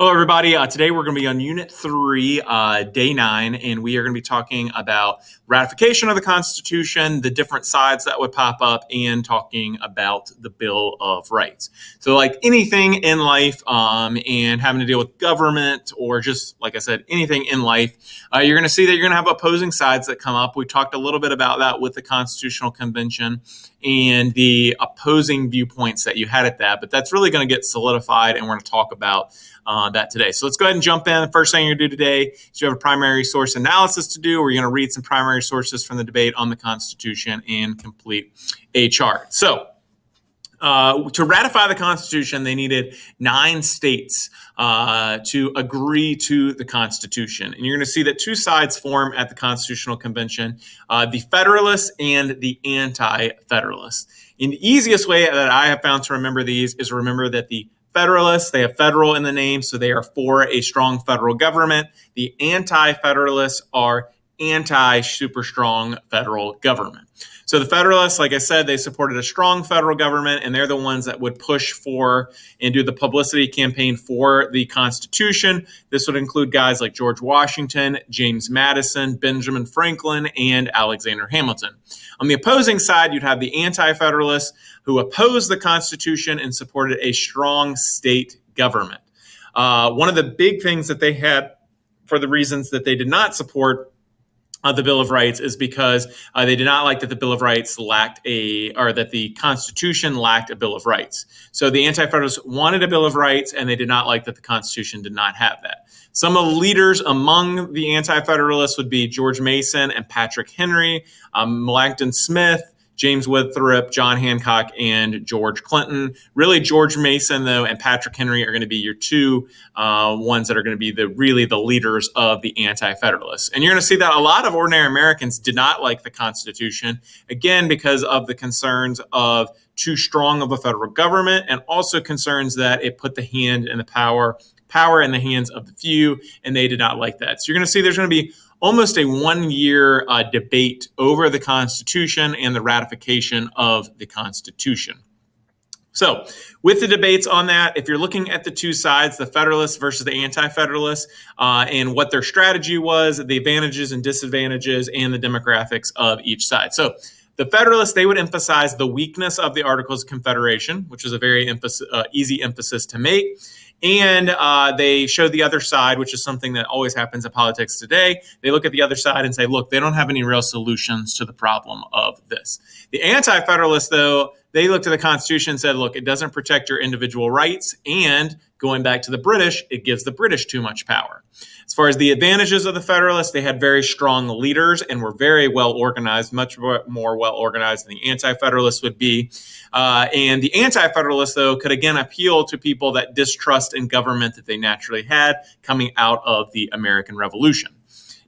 Hello, everybody. Today we're going to be on Unit 3, Day 9, and we are going to be talking about ratification of the Constitution, the different sides that would pop up, and talking about the Bill of Rights. So like anything in life and having to deal with government or just, like I said, anything in life, you're going to see that you're going to have opposing sides that come up. We talked a little bit about that with the Constitutional Convention and the opposing viewpoints that you had at that, but that's really going to get solidified, and we're going to talk about that today. So let's go ahead and jump in. The first thing you're going to do today is you have a primary source analysis to do. We're going to read some primary sources from the debate on the Constitution and complete a chart. So to ratify the Constitution, they needed 9 states to agree to the Constitution. And you're going to see that 2 sides form at the Constitutional Convention, the Federalists and the Anti-Federalists. And the easiest way that I have found to remember these is remember that the Federalists, they have federal in the name, so they are for a strong federal government. The Anti-Federalists are anti-super strong federal government. So the Federalists, like I said, they supported a strong federal government, and they're the ones that would push for and do the publicity campaign for the Constitution. This would include guys like George Washington, James Madison, Benjamin Franklin, and Alexander Hamilton. On the opposing side, you'd have the Anti-Federalists who opposed the Constitution and supported a strong state government. One of the big things that they had for the reasons that they did not support the Bill of Rights is because they did not like that the Bill of Rights that the Constitution lacked a Bill of Rights. So the Anti-Federalists wanted a Bill of Rights, and they did not like that the Constitution did not have that. Some of the leaders among the Anti-Federalists would be George Mason and Patrick Henry, Melancton Smith, James Winthrop, John Hancock, and George Clinton. Really, George Mason, though, and Patrick Henry are going to be your 2 ones that are going to be the leaders of the Anti-Federalists. And you're going to see that a lot of ordinary Americans did not like the Constitution, again, because of the concerns of too strong of a federal government, and also concerns that it put the hand and the power in the hands of the few, and they did not like that. So you're going to see there's going to be almost a 1-year debate over the Constitution and the ratification of the Constitution. So with the debates on that, if you're looking at the 2 sides, the Federalists versus the Anti-Federalists, and what their strategy was, the advantages and disadvantages, and the demographics of each side. So the Federalists, they would emphasize the weakness of the Articles of Confederation, which is a very easy emphasis to make. And they showed the other side, which is something that always happens in politics today. They look at the other side and say, look, they don't have any real solutions to the problem of this. The Anti-Federalists, though, they looked at the Constitution and said, look, it doesn't protect your individual rights. And going back to the British, it gives the British too much power. As far as the advantages of the Federalists, they had very strong leaders and were very well organized, much more well organized than the Anti-Federalists would be. And the Anti-Federalists, though, could again appeal to people that distrust in government that they naturally had coming out of the American Revolution.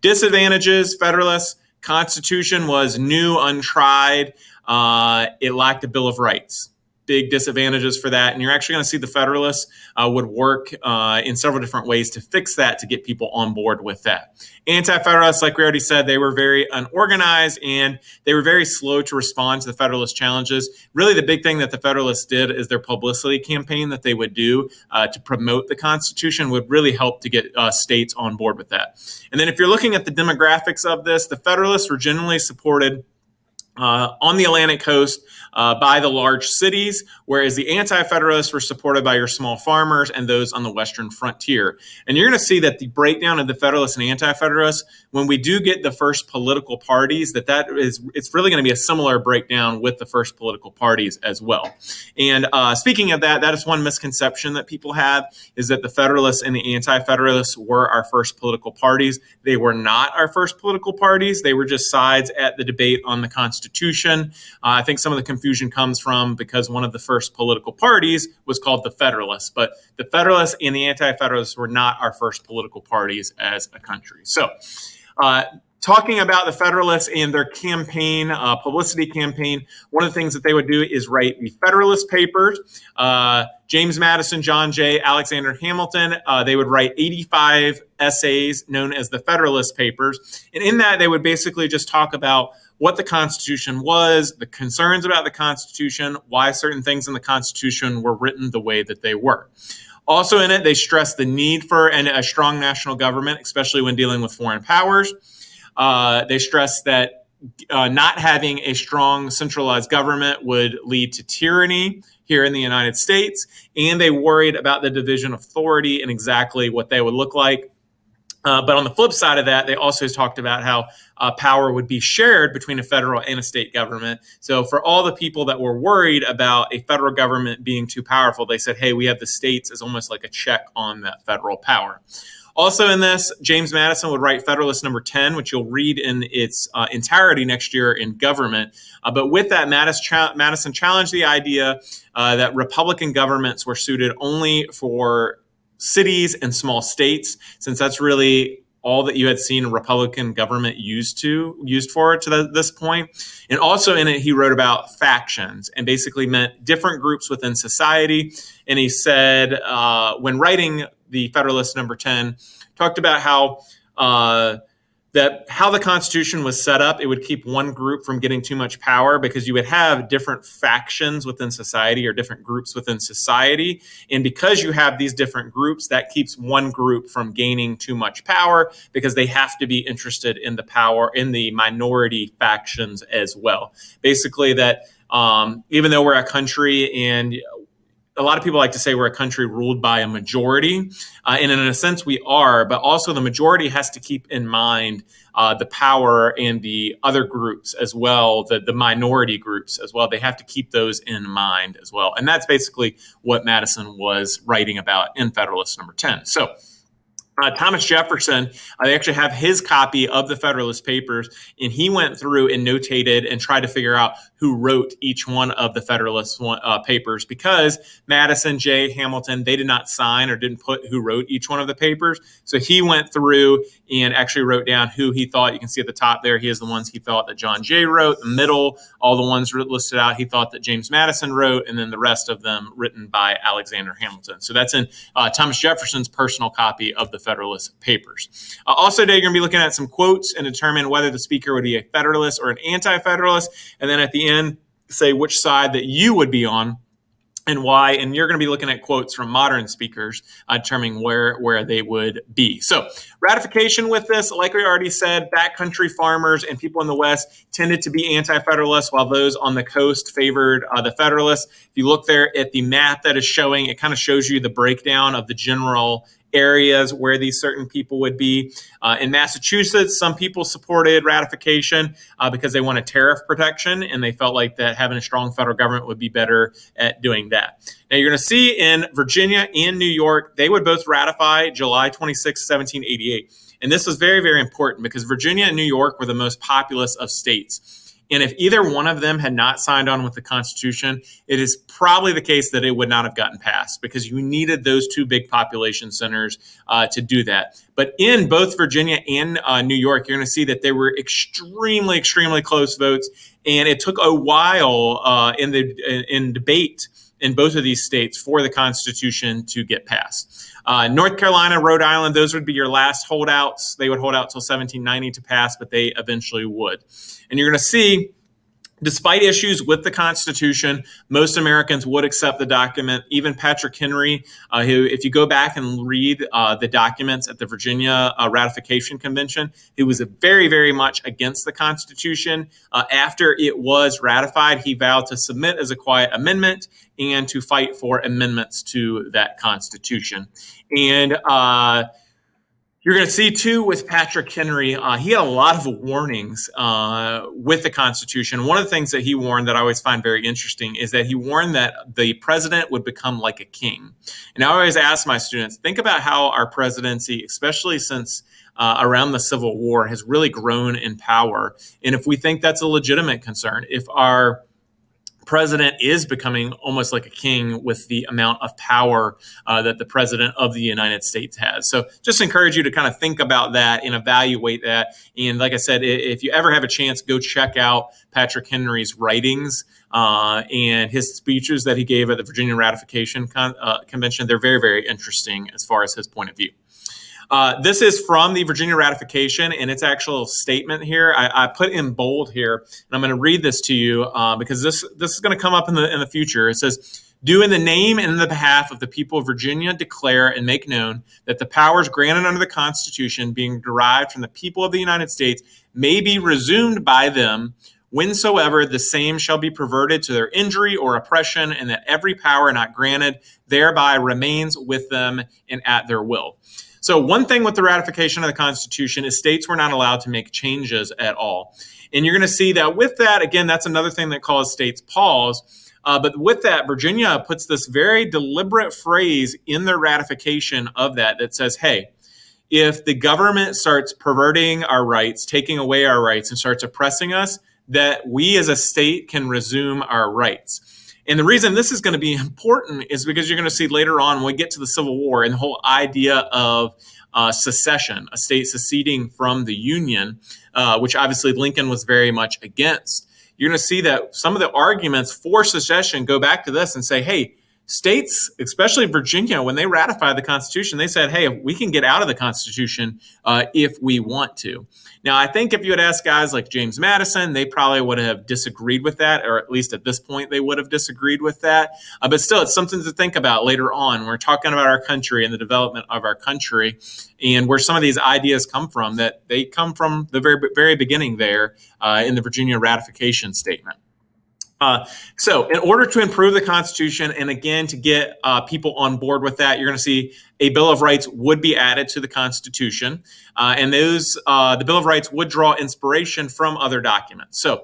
Disadvantages, Federalists, Constitution was new, untried. It lacked a Bill of Rights. Big disadvantages for that. And you're actually going to see the Federalists would work in several different ways to fix that, to get people on board with that. Anti-Federalists, like we already said, they were very unorganized, and they were very slow to respond to the Federalist challenges. Really, the big thing that the Federalists did is their publicity campaign that they would do to promote the Constitution would really help to get states on board with that. And then if you're looking at the demographics of this, the Federalists were generally supported on the Atlantic coast by the large cities, whereas the Anti-Federalists were supported by your small farmers and those on the western frontier. And you're going to see that the breakdown of the Federalists and Anti-Federalists, when we do get the first political parties, it's really going to be a similar breakdown with the first political parties as well. And speaking of that, that is one misconception that people have, is that the Federalists and the Anti-Federalists were our first political parties. They were not our first political parties. They were just sides at the debate on the Constitution. I think some of the confusion comes from because one of the first political parties was called the Federalists, but the Federalists and the Anti-Federalists were not our first political parties as a country. So talking about the Federalists and their campaign, publicity campaign, one of the things that they would do is write the Federalist Papers. James Madison, John Jay, Alexander Hamilton, they would write 85 essays known as the Federalist Papers. And in that, they would basically just talk about what the Constitution was, the concerns about the Constitution, why certain things in the Constitution were written the way that they were. Also in it, they stressed the need for a strong national government, especially when dealing with foreign powers. They stressed that not having a strong centralized government would lead to tyranny here in the United States, and they worried about the division of authority and exactly what they would look like. But on the flip side of that, they also talked about how power would be shared between a federal and a state government. So for all the people that were worried about a federal government being too powerful, they said, hey, we have the states as almost like a check on that federal power. Also in this, James Madison would write Federalist number 10, which you'll read in its entirety next year in government. But with that, Madison challenged the idea that Republican governments were suited only for cities and small states, since that's really all that you had seen a Republican government used for to this point. And also in it, he wrote about factions and basically meant different groups within society. And he said, when writing the Federalist number 10, talked about how the Constitution was set up, it would keep one group from getting too much power because you would have different factions within society or different groups within society. And because you have these different groups, that keeps one group from gaining too much power because they have to be interested in the power in the minority factions as well. Basically that even though we're a country and a lot of people like to say we're a country ruled by a majority, and in a sense we are, but also the majority has to keep in mind the power and the other groups as well, the minority groups as well. They have to keep those in mind as well. And that's basically what Madison was writing about in Federalist number 10. So Thomas Jefferson, they actually have his copy of the Federalist Papers, and he went through and notated and tried to figure out who wrote each one of the Federalist papers, because Madison, Jay, Hamilton, they did not sign or didn't put who wrote each one of the papers. So he went through and actually wrote down who he thought. You can see at the top there, he has the ones he thought that John Jay wrote. The middle, all the ones listed out he thought that James Madison wrote, and then the rest of them written by Alexander Hamilton. So that's in Thomas Jefferson's personal copy of the Federalist Papers. Also today, you're going to be looking at some quotes and determine whether the speaker would be a Federalist or an anti-Federalist. And then at the end, say which side that you would be on and why. And you're going to be looking at quotes from modern speakers, determining where they would be. So ratification with this, like we already said, backcountry farmers and people in the West tended to be anti-Federalists, while those on the coast favored the Federalists. If you look there at the map that is showing, it kind of shows you the breakdown of the general areas where these certain people would be. In Massachusetts, some people supported ratification because they wanted tariff protection, and they felt like that having a strong federal government would be better at doing that. Now, you're going to see in Virginia and New York, they would both ratify July 26, 1788. And this was very, very important because Virginia and New York were the most populous of states. And if either one of them had not signed on with the Constitution, it is probably the case that it would not have gotten passed, because you needed those two big population centers to do that. But in both Virginia and New York, you're going to see that they were extremely, extremely close votes. And it took a while in debate in both of these states for the Constitution to get passed. North Carolina, Rhode Island, those would be your last holdouts. They would hold out till 1790 to pass, but they eventually would. And you're going to see, despite issues with the Constitution, most Americans would accept the document. Even Patrick Henry, who, if you go back and read the documents at the Virginia Ratification Convention, he was very, very much against the Constitution. After it was ratified, he vowed to submit as a quiet amendment and to fight for amendments to that Constitution. And you're going to see, too, with Patrick Henry, he had a lot of warnings with the Constitution. One of the things that he warned that I always find very interesting is that he warned that the president would become like a king. And I always ask my students, think about how our presidency, especially since around the Civil War, has really grown in power. And if we think that's a legitimate concern, if our president is becoming almost like a king with the amount of power that the president of the United States has. So just encourage you to kind of think about that and evaluate that. And like I said, if you ever have a chance, go check out Patrick Henry's writings and his speeches that he gave at the Virginia Ratification Convention. They're very, very interesting as far as his point of view. This is from the Virginia ratification, and its actual statement here. I put in bold here, and I'm going to read this to you because this is going to come up in the future. It says, "Do in the name and in the behalf of the people of Virginia declare and make known that the powers granted under the Constitution, being derived from the people of the United States, may be resumed by them whensoever the same shall be perverted to their injury or oppression, and that every power not granted thereby remains with them and at their will." So one thing with the ratification of the Constitution is states were not allowed to make changes at all. And you're going to see that with that, again, that's another thing that causes states pause. But with that, Virginia puts this very deliberate phrase in their ratification of that says, hey, if the government starts perverting our rights, taking away our rights, and starts oppressing us, that we as a state can resume our rights. And the reason this is going to be important is because you're going to see later on when we get to the Civil War and the whole idea of secession, a state seceding from the Union, which obviously Lincoln was very much against. You're going to see that some of the arguments for secession go back to this and say, hey, states, especially Virginia, when they ratified the Constitution, they said, hey, we can get out of the Constitution if we want to. Now, I think if you had asked guys like James Madison, they probably would have disagreed with that, or at least at this point, they would have disagreed with that. But still, it's something to think about later on. We're talking about our country and the development of our country and where some of these ideas come from, that they come from the very, very beginning there in the Virginia ratification statement. So in order to improve the Constitution and again to get people on board with that, you're going to see a Bill of Rights would be added to the Constitution. And the Bill of Rights would draw inspiration from other documents. So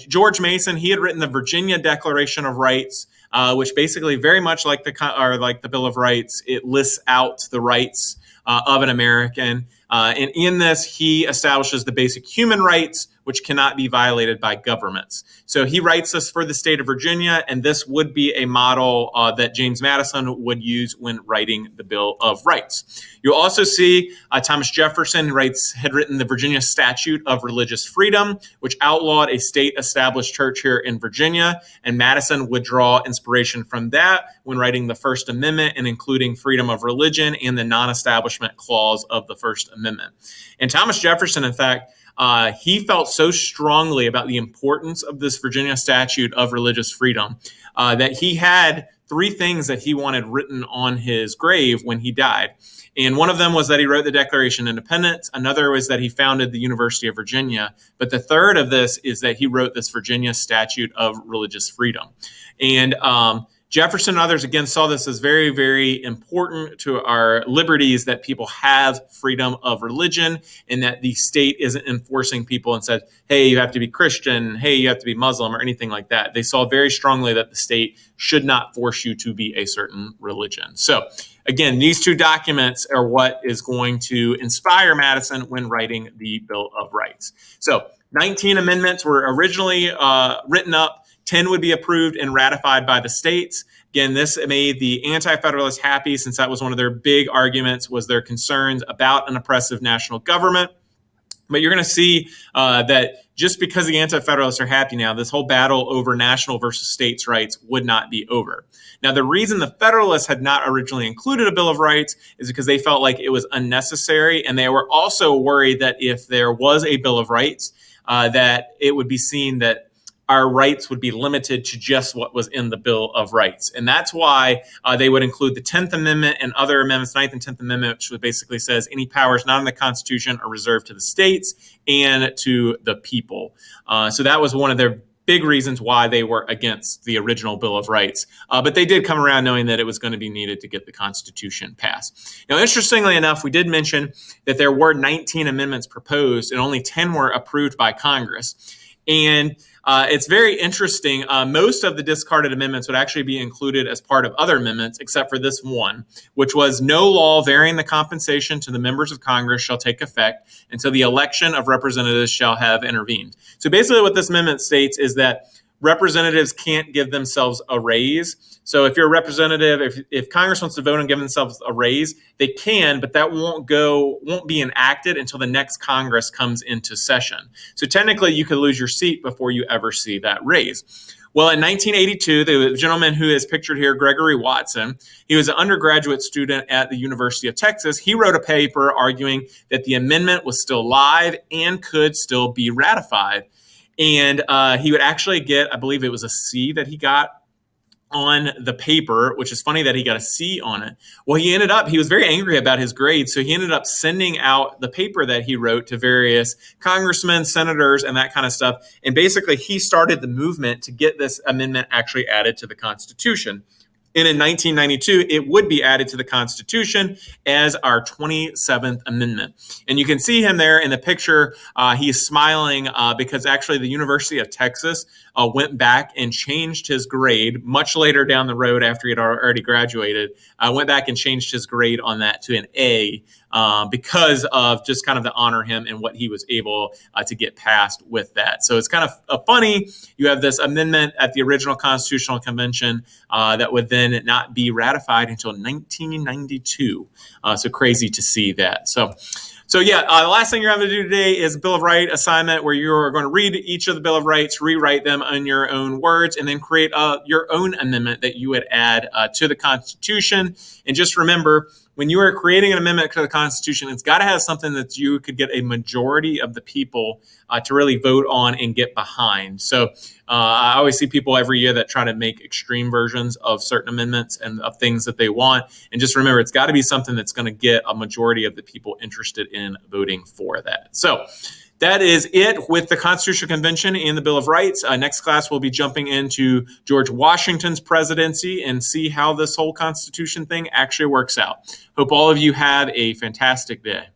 George Mason, he had written the Virginia Declaration of Rights, which basically very much like the Bill of Rights, it lists out the rights of an American. And in this, he establishes the basic human rights, which cannot be violated by governments. So he writes this for the state of Virginia, and this would be a model that James Madison would use when writing the Bill of Rights. You'll also see Thomas Jefferson had written the Virginia Statute of Religious Freedom, which outlawed a state-established church here in Virginia, and Madison would draw inspiration from that when writing the First Amendment and including freedom of religion and the non-establishment clause of the First Amendment. And Thomas Jefferson, in fact, he felt so strongly about the importance of this Virginia Statute of Religious Freedom that he had three things that he wanted written on his grave when he died. And one of them was that he wrote the Declaration of Independence. Another was that he founded the University of Virginia. But the third of this is that he wrote this Virginia Statute of Religious Freedom. And Jefferson and others, again, saw this as very, very important to our liberties, that people have freedom of religion and that the state isn't enforcing people and said, hey, you have to be Christian, hey, you have to be Muslim or anything like that. They saw very strongly that the state should not force you to be a certain religion. So again, these two documents are what is going to inspire Madison when writing the Bill of Rights. So 19 amendments were originally written up. 10 would be approved and ratified by the states. Again, this made the Anti-Federalists happy, since that was one of their big arguments, was their concerns about an oppressive national government. But you're going to see that just because the Anti-Federalists are happy now, this whole battle over national versus states' rights would not be over. Now, the reason the Federalists had not originally included a Bill of Rights is because they felt like it was unnecessary, and they were also worried that if there was a Bill of Rights, that it would be seen that our rights would be limited to just what was in the Bill of Rights. And that's why they would include the 10th Amendment and other amendments, 9th and 10th Amendment, which basically says any powers not in the Constitution are reserved to the states and to the people. So that was one of their big reasons why they were against the original Bill of Rights. But they did come around knowing that it was going to be needed to get the Constitution passed. Now, interestingly enough, we did mention that there were 19 amendments proposed and only 10 were approved by Congress. And it's very interesting. Most of the discarded amendments would actually be included as part of other amendments, except for this one, which was no law varying the compensation to the members of Congress shall take effect until the election of representatives shall have intervened. So basically what this amendment states is that representatives can't give themselves a raise. So if you're a representative, if Congress wants to vote on giving themselves a raise, they can, but that won't be enacted until the next Congress comes into session. So technically you could lose your seat before you ever see that raise. Well, in 1982, the gentleman who is pictured here, Gregory Watson, he was an undergraduate student at the University of Texas. He wrote a paper arguing that the amendment was still live and could still be ratified. And he would actually get, I believe it was a C that he got on the paper, which is funny that he got a C on it. Well, he was very angry about his grades, so he ended up sending out the paper that he wrote to various congressmen, senators, and that kind of stuff. And basically, he started the movement to get this amendment actually added to the Constitution. And in 1992, it would be added to the Constitution as our 27th Amendment. And you can see him there in the picture. He's smiling because actually the University of Texas went back and changed his grade much later down the road after he had already graduated. Went back and changed his grade on that to an A because of just kind of to honor him and what he was able to get passed with that. So it's kind of funny. You have this amendment at the original Constitutional Convention that would then not be ratified until 1992. So crazy to see that. So yeah, the last thing you're having to do today is Bill of Rights assignment, where you're going to read each of the Bill of Rights, rewrite them in your own words, and then create your own amendment that you would add to the Constitution. And just remember, when you are creating an amendment to the Constitution, it's got to have something that you could get a majority of the people to really vote on and get behind. So I always see people every year that try to make extreme versions of certain amendments and of things that they want. And just remember, it's got to be something that's going to get a majority of the people interested in voting for that. So that is it with the Constitutional Convention and the Bill of Rights. Next class, we'll be jumping into George Washington's presidency and see how this whole Constitution thing actually works out. Hope all of you have a fantastic day.